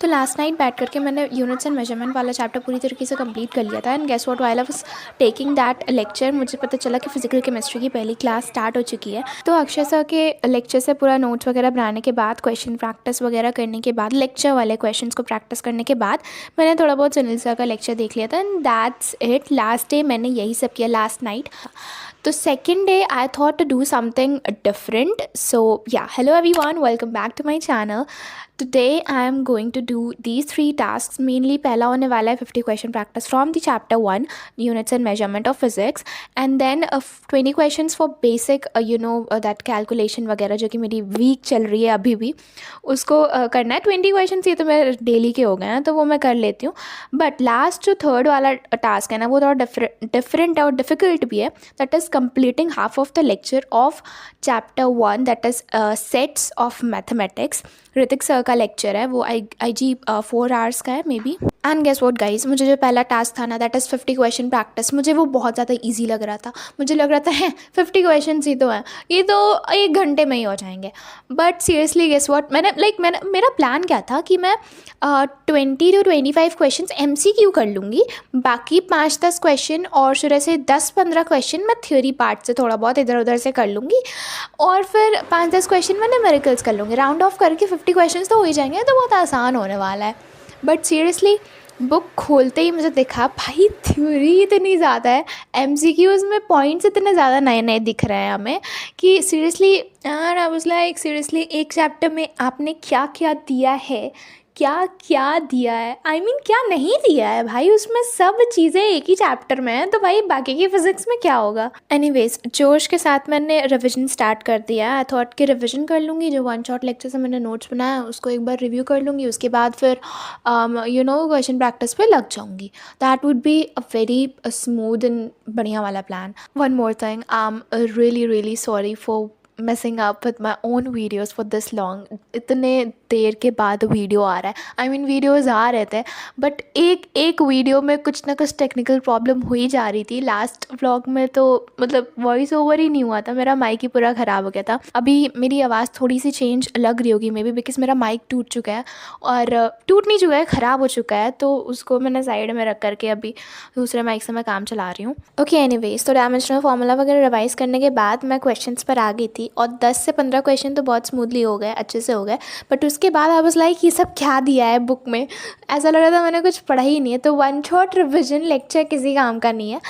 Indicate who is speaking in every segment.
Speaker 1: तो last night बैठ करके मैंने यूनिट्स एंड मेजरमेंट वाला चैप्टर पूरी तरीके से कंप्लीट कर लिया था। And guess what, while I was taking that lecture मुझे पता चला कि फिजिकल केमिस्ट्री की पहली क्लास स्टार्ट हो चुकी है। तो अक्षय सर के लेक्चर से पूरा नोट्स वगैरह बनाने के बाद, क्वेश्चन प्रैक्टिस वगैरह करने के बाद, लेक्चर वाले क्वेश्चंस को प्रैक्टिस करने के बाद मैंने थोड़ा बहुत सुनील सर का लेक्चर देख लिया था। And that's it. Last day मैंने यही सब किया लास्ट नाइट। तो second day I thought to do something different. So ya, hello everyone, welcome back to my channel. Today I am going to do these 3 tasks. Mainly पहला होने वाला है 50 question practice from the chapter 1 units and measurement of physics, and then 20 questions for basic that calculation वगैरह जो कि मेरी week चल रही है अभी भी, उसको करना है। 20 questions ये तो मेरे डेली के हो गए हैं तो वो मैं कर लेती हूँ। बट लास्ट जो थर्ड वाला टास्क है ना, वो थोड़ा डिफरेंट और डिफ़िकल्ट भी है। That is completing half of the lecture of chapter 1, that is sets of mathematics. Ritik sir का लेक्चर है वो, आई जी 4 आवर्स का है maybe. And guess what guys, मुझे जो पहला टास्क था ना, दैट इज़ 50 क्वेश्चन प्रैक्टिस, मुझे वो बहुत ज़्यादा इजी लग रहा था। मुझे लग रहा था है 50 क्वेश्चन ही तो हैं, ये तो 1 घंटे में ही हो जाएंगे। बट सीरियसली गेस व्हाट, मैंने मेरा प्लान क्या था कि मैं 20 to 25 क्वेश्चन MCQ कर लूँगी, बाकी 5-10 क्वेश्चन और शुरू से 10-15 क्वेश्चन मैं थ्योरी पार्ट से थोड़ा बहुत इधर उधर से कर लूँगी, और फिर 5-10 क्वेश्चन मैं न्यूमेरिकल्स कर लूँगी। राउंड ऑफ करके 50 क्वेश्चन तो हो ही जाएंगे, तो बहुत आसान होने वाला है। बट सीरियसली बुक खोलते ही मुझे दिखा भाई थ्योरी इतनी ज़्यादा है, MCQs में पॉइंट्स इतने ज़्यादा नए नए दिख रहे हैं हमें कि सीरियसली यार, आई वाज लाइक सीरियसली एक चैप्टर में आपने क्या क्या दिया है, क्या क्या दिया है, आई मीन क्या नहीं दिया है भाई, उसमें सब चीज़ें एक ही चैप्टर में हैं, तो भाई बाकी की फिजिक्स में क्या होगा। एनीवेज, जोश के साथ मैंने रिवीजन स्टार्ट कर दिया। आई थॉट कि रिवीजन कर लूँगी, जो 1 शॉट लेक्चर से मैंने नोट्स बनाया उसको एक बार रिव्यू कर लूँगी, उसके बाद फिर क्वेश्चन प्रैक्टिस पे लग जाऊँगी। That would be a very smooth and बढ़िया वाला plan. One more thing, I am really really sorry for messing up with my own videos for this long। इतने देर के बाद वीडियो आ रहा है, आई मीन वीडियोज़ आ रहे थे, बट एक वीडियो में कुछ ना कुछ टेक्निकल प्रॉब्लम हो ही जा रही थी। लास्ट व्लॉग में तो मतलब वॉइस ओवर ही नहीं हुआ था, मेरा माइक ही पूरा ख़राब हो गया था। अभी मेरी आवाज़ थोड़ी सी चेंज लग रही होगी मे बी, बिकॉज मेरा माइक टूट चुका है, और टूट नहीं चुका है, ख़राब हो चुका है, तो उसको मैंने साइड में रख करके अभी दूसरे माइक से मैं काम चला रही हूँ। ओके, एनीवेज, तो डायमेंशनल फार्मूला वगैरह रिवाइज करने के बाद मैं क्वेश्चंस पर आ गई थी, और 10 से 15 क्वेश्चन तो बहुत स्मूथली हो गए, अच्छे से हो गए। बट उसके बाद आई वाज लाइक ये सब क्या दिया है बुक में, ऐसा लग रहा था मैंने कुछ पढ़ा ही नहीं है। तो 1 शॉट रिविजन लेक्चर किसी काम का नहीं है।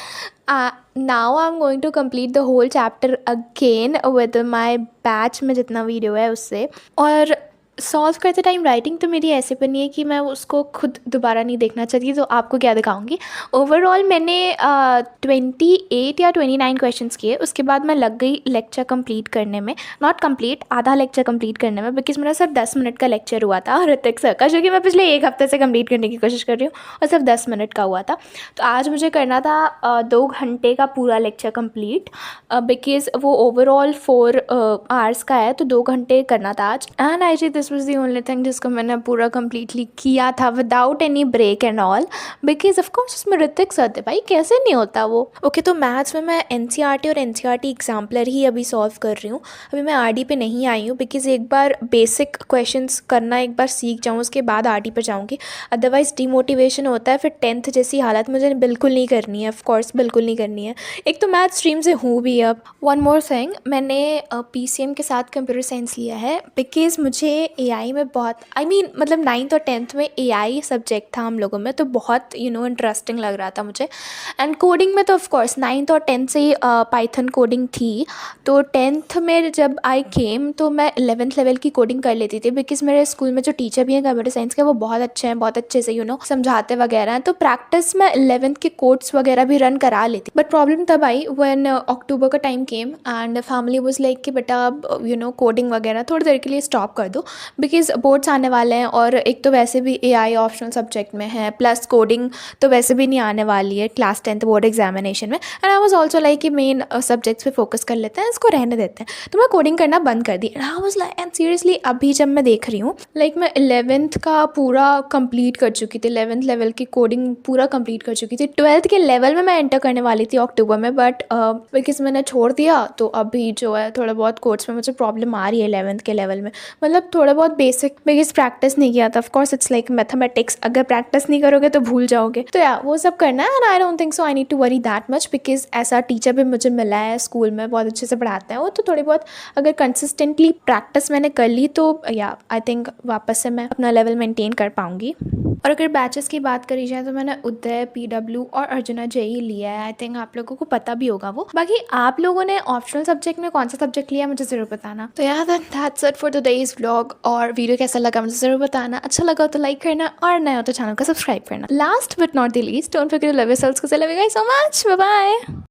Speaker 1: Now I am going to complete the whole chapter again with my batch में जितना वीडियो है उससे। और सॉल्व करते टाइम राइटिंग तो मेरी ऐसे बनी है कि मैं उसको खुद दोबारा नहीं देखना चाहती, तो आपको क्या दिखाऊंगी। ओवरऑल मैंने 28 या 29 क्वेश्चंस किए, उसके बाद मैं लग गई लेक्चर कंप्लीट करने में, नॉट कंप्लीट, आधा लेक्चर कंप्लीट करने में, बिकॉज मेरा सिर्फ 10 मिनट का लेक्चर हुआ था ऋतिक सर का, जो कि मैं पिछले 1 हफ्ते से कंप्लीट करने की कोशिश कर रही हूँ, और सिर्फ 10 मिनट का हुआ था। तो आज मुझे करना था 2 घंटे का पूरा लेक्चर कंप्लीट, बिकॉज वो ओवरऑल 4 आवर्स का है, तो 2 घंटे करना था आज। And I guess this was the only thing जिसको मैंने पूरा कंप्लीटली किया था without any break and all, because of course उसमें ऋतिक सर थे भाई, कैसे नहीं होता वो। ओके, तो मैथ्स में मैं NCERT और NCERT एग्जाम्पलर ही अभी सॉल्व कर रही हूँ, अभी मैं RD पे नहीं आई हूँ, बिकॉज एक बार बेसिक क्वेश्चंस करना एक बार सीख जाऊँ, उसके बाद RD पर जाऊँगी, अदरवाइज डिमोटिवेशन होता है। फिर 10th जैसी हालत मुझे बिल्कुल नहीं करनी है, ऑफकोर्स बिल्कुल नहीं करनी है, एक तो मैथ स्ट्रीम से हूँ भी अब। वन मोर थिंग, मैंने PCM के साथ कंप्यूटर साइंस लिया है, बिकॉज मुझे AI में बहुत, आई मीन मतलब 9th और 10th में AI सब्जेक्ट था हम लोगों में, तो बहुत इंटरेस्टिंग लग रहा था मुझे। एंड कोडिंग में तो ऑफकोर्स 9th और 10th से ही पाइथन कोडिंग थी, तो 10th में जब आई केम तो मैं 11th लेवल की कोडिंग कर लेती थी, बिकॉज मेरे स्कूल में जो टीचर भी हैं कंप्यूटर साइंस के, वो बहुत अच्छे हैं, बहुत अच्छे से समझाते वगैरह हैं, तो प्रैक्टिस में 11th के कोड्स वगैरह भी रन करा लेती। बट प्रॉब्लम तब आई व्हेन अक्टूबर का time came, and family was like कि बेटा अब कोडिंग वगैरह थोड़ी देर के लिए स्टॉप कर दो, बिकॉज बोर्ड्स आने वाले हैं, और एक तो वैसे भी AI ऑप्शनल सब्जेक्ट में है, प्लस कोडिंग तो वैसे भी नहीं आने वाली है क्लास 10th बोर्ड एग्जामिनेशन में। And I was also like कि मेन सब्जेक्ट्स पे फोकस कर लेते हैं, इसको रहने देते हैं, तो मैं कोडिंग करना बंद कर दी। And I was like, and seriously अभी जब मैं देख रही हूँ, लाइक मैं 11th का पूरा कंप्लीट कर चुकी थी, 11th लेवल की कोडिंग पूरा कंप्लीट कर चुकी थी, 12th के लेवल में मैं एंटर करने वाली थी अक्टूबर में, बट बिकॉज मैंने छोड़ दिया, तो अभी जो है थोड़ा बहुत कोर्स में मुझे प्रॉब्लम आ रही है 11th के लेवल में, मतलब थोड़ा बहुत बेसिक बिकॉज प्रैक्टिस नहीं किया था। Of course it's like mathematics, अगर प्रैक्टिस नहीं करोगे तो भूल जाओगे। तो या वो सब करना है। And I don't think so I need to worry that much because ऐसा टीचर भी मुझे मिला है स्कूल में, बहुत अच्छे से पढ़ाते हैं वो। तो थोड़ी बहुत अगर कंसिस्टेंटली प्रैक्टिस मैंने कर ली तो या आई थिंक वापस से मैं अपना लेवल मेंटेन कर पाऊंगी। और अगर बैचेस की बात करी जाए तो मैंने उदय, PW और अर्जुना जेई लिया है। आई थिंक आप लोगों को पता भी होगा वो। बाकी आप लोगों ने ऑप्शनल सब्जेक्ट में कौन सा सब्जेक्ट लिया मुझे ज़रूर बताना। तो यार that's it for today's vlog. और वीडियो कैसा लगा मुझे ज़रूर बताना। अच्छा लगा हो तो लाइक करना और नया हो तो चैनल को सब्सक्राइब करना। Last but not the least, don't forget to love yourselves, 'cause I love you guys so much. Bye bye.